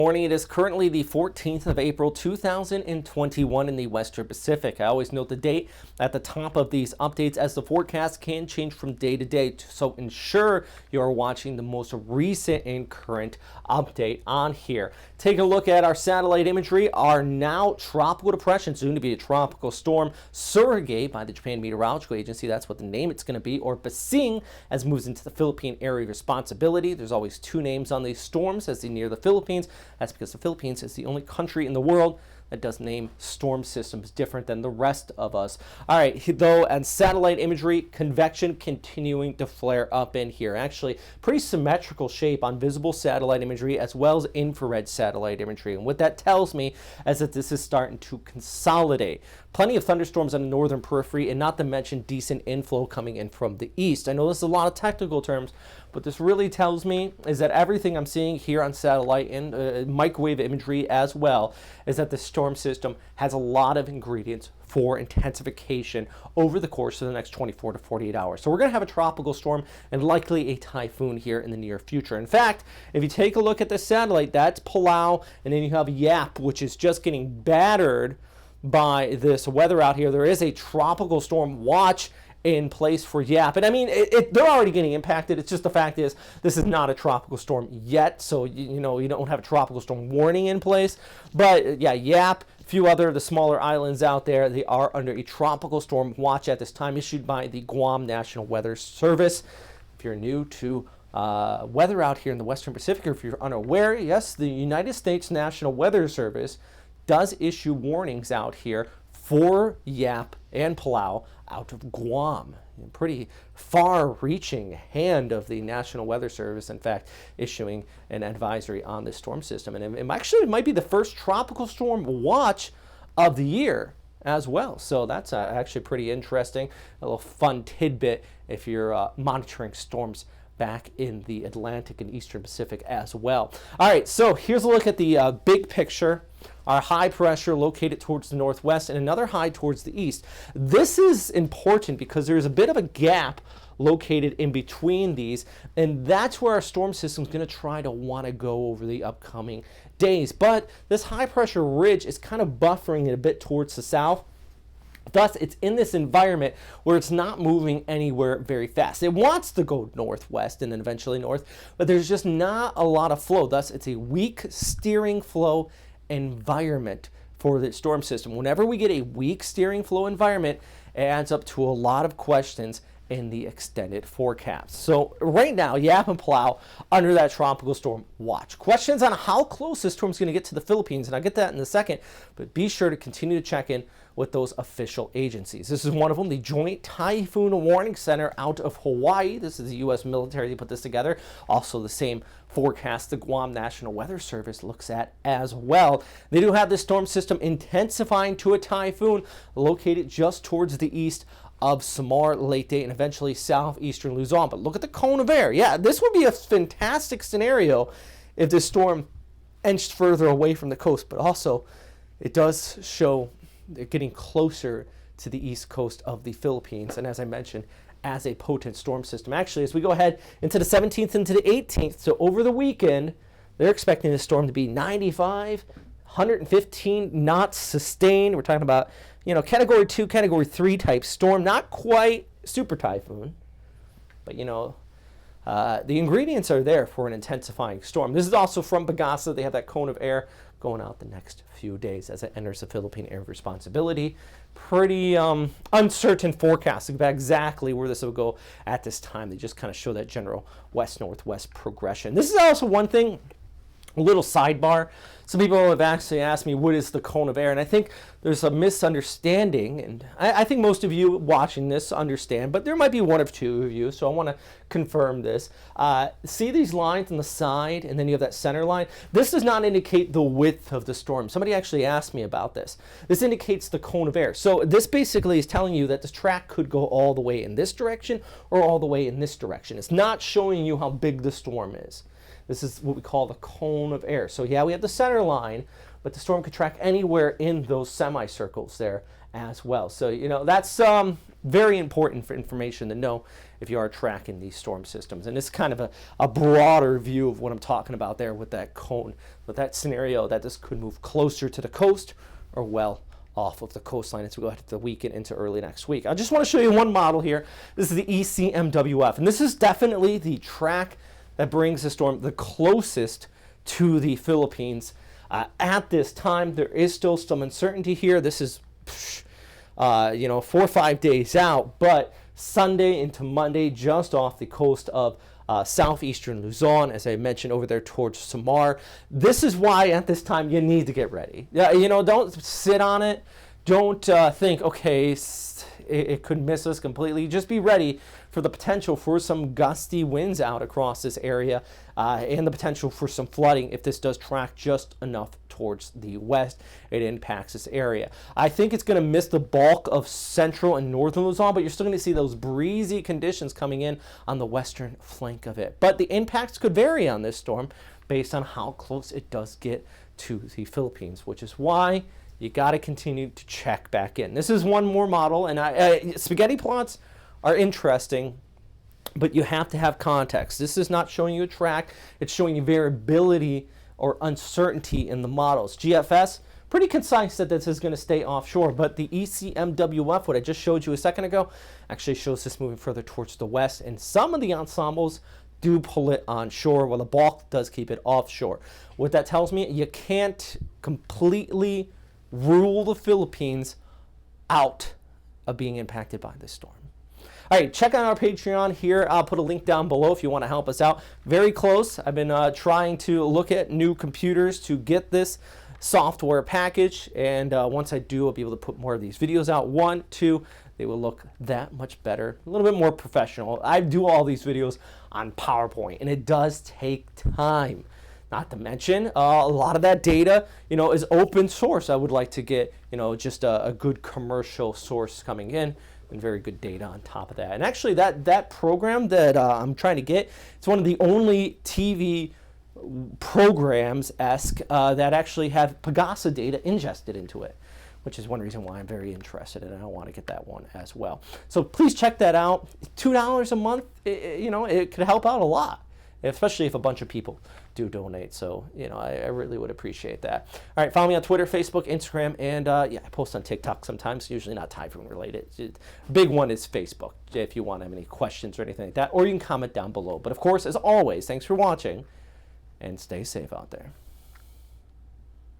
Morning. It is currently the 14th of April 2021 in the Western Pacific. I always note the date at the top of these updates as the forecast can change from day to day, so ensure you're watching the most recent and current update on here. Take a look at our satellite imagery. Our now tropical depression, soon to be a tropical storm, Surigae by the Japan Meteorological Agency, that's what the name it's going to be, or Bising, as it moves into the Philippine area of responsibility. There's always two names on these storms as they near the Philippines. That's because the Philippines is the only country in the world that does name storm systems different than the rest of us. All right, though, and satellite imagery, convection continuing to flare up in here. Actually, pretty symmetrical shape on visible satellite imagery as well as infrared satellite imagery. And what that tells me is that this is starting to consolidate. Plenty of thunderstorms on the northern periphery, and not to mention decent inflow coming in from the east. I know this is a lot of technical terms, but this really tells me is that everything I'm seeing here on satellite and microwave imagery as well is that the storm system has a lot of ingredients for intensification over the course of the next 24 to 48 hours. So we're going to have a tropical storm and likely a typhoon here in the near future. In fact, if you take a look at the satellite, that's Palau, and then you have Yap, which is just getting battered by this weather out here. There is a tropical storm watch in place for Yap. And I mean, they're already getting impacted. It's just the fact is this is not a tropical storm yet. So, you don't have a tropical storm warning in place. But yeah, Yap, a few other of the smaller islands out there, they are under a tropical storm watch at this time issued by the Guam National Weather Service. If you're new to weather out here in the Western Pacific, or if you're unaware, yes, the United States National Weather Service does issue warnings out here for Yap and Palau out of Guam. Pretty far-reaching hand of the National Weather Service, in fact, issuing an advisory on this storm system. And it might be the first tropical storm watch of the year as well. So that's actually pretty interesting. A little fun tidbit if you're monitoring storms back in the Atlantic and Eastern Pacific as well. All right, so here's a look at the big picture. Our high pressure located towards the northwest and another high towards the east. This is important because there's a bit of a gap located in between these, and that's where our storm system is going to try to want to go over the upcoming days. But this high pressure ridge is kind of buffering it a bit towards the south. Thus, it's in this environment where it's not moving anywhere very fast. It wants to go northwest and then eventually north, but there's just not a lot of flow. Thus, it's a weak steering flow environment for the storm system. Whenever we get a weak steering flow environment, it adds up to a lot of questions in the extended forecast. So right now, Yap and Palau under that tropical storm watch. Questions on how close this storm is going to get to the Philippines, and I'll get that in a second, but be sure to continue to check in with those official agencies. This is one of them, the Joint Typhoon Warning Center out of Hawaii. This is the U.S. military that put this together. Also the same forecast the Guam National Weather Service looks at as well. They do have this storm system intensifying to a typhoon located just towards the east of Samar, Leyte, and eventually southeastern Luzon. But look at the cone of air. Yeah, this would be a fantastic scenario if this storm inched further away from the coast, but also it does show they're getting closer to the east coast of the Philippines, and as I mentioned, as a potent storm system. Actually, as we go ahead into the 17th into the 18th, so over the weekend, they're expecting this storm to be 95, 115 knots sustained. We're talking about, category 2, category 3 type storm, not quite super typhoon, but the ingredients are there for an intensifying storm. This is also from Pagasa. They have that cone of air going out the next few days as it enters the Philippine area of responsibility. Pretty uncertain forecasting about exactly where this will go at this time. They just kind of show that general west-northwest progression. This is also one thing, a little sidebar. Some people have actually asked me, what is the cone of air? And I think there's a misunderstanding, and I think most of you watching this understand, but there might be one or two of you, so I want to confirm this. See these lines on the side, and then you have that center line? This does not indicate the width of the storm. Somebody actually asked me about this. This indicates the cone of air. So this basically is telling you that this track could go all the way in this direction or all the way in this direction. It's not showing you how big the storm is. This is what we call the cone of air. So yeah, we have the center line, but the storm could track anywhere in those semicircles there as well. So, you know, that's very important for information to know if you are tracking these storm systems. And it's kind of a broader view of what I'm talking about there with that cone, with that scenario that this could move closer to the coast or well off of the coastline as we go ahead the weekend into early next week. I just want to show you one model here. This is the ECMWF, and this is definitely the track that brings the storm the closest to the Philippines. At this time, there is still some uncertainty here. This is, you know, 4 or 5 days out, but Sunday into Monday, just off the coast of southeastern Luzon, as I mentioned, over there towards Samar. This is why at this time you need to get ready. You know, don't sit on it. Don't think, okay, it could miss us completely. Just be ready for the potential for some gusty winds out across this area and the potential for some flooding if this does track just enough towards the west. It impacts this area. I think it's going to miss the bulk of central and northern Luzon, but you're still going to see those breezy conditions coming in on the western flank of it. But the impacts could vary on this storm based on how close it does get to the Philippines, which is why you got to continue to check back in. This is one more model, and spaghetti plots are interesting, but you have to have context. This is not showing you a track. It's showing you variability or uncertainty in the models. GFS, pretty concise that this is going to stay offshore, but the ECMWF, what I just showed you a second ago, actually shows this moving further towards the west, and some of the ensembles do pull it onshore, while the bulk does keep it offshore. What that tells me, you can't completely rule the Philippines out of being impacted by this storm. All right, check out our Patreon here. I'll put a link down below if you want to help us out. Very close. I've been trying to look at new computers to get this software package, and once I do, I'll be able to put more of these videos out. 1, 2, they will look that much better, a little bit more professional. I do all these videos on PowerPoint, and it does take time. Not to mention, a lot of that data, you know, is open source. I would like to get, you know, just a good commercial source coming in and very good data on top of that. And actually, that program that I'm trying to get, it's one of the only TV programs-esque that actually have Pagasa data ingested into it, which is one reason why I'm very interested in it. I want to get that one as well. So please check that out. $2 a month, you know, it could help out a lot, especially if a bunch of people do donate. So, you know, I really would appreciate that. All right, follow me on Twitter, Facebook, Instagram, and yeah, I post on TikTok sometimes, usually not typhoon related. Big one is Facebook, if you want to have any questions or anything like that, or you can comment down below. But of course, as always, thanks for watching, and stay safe out there.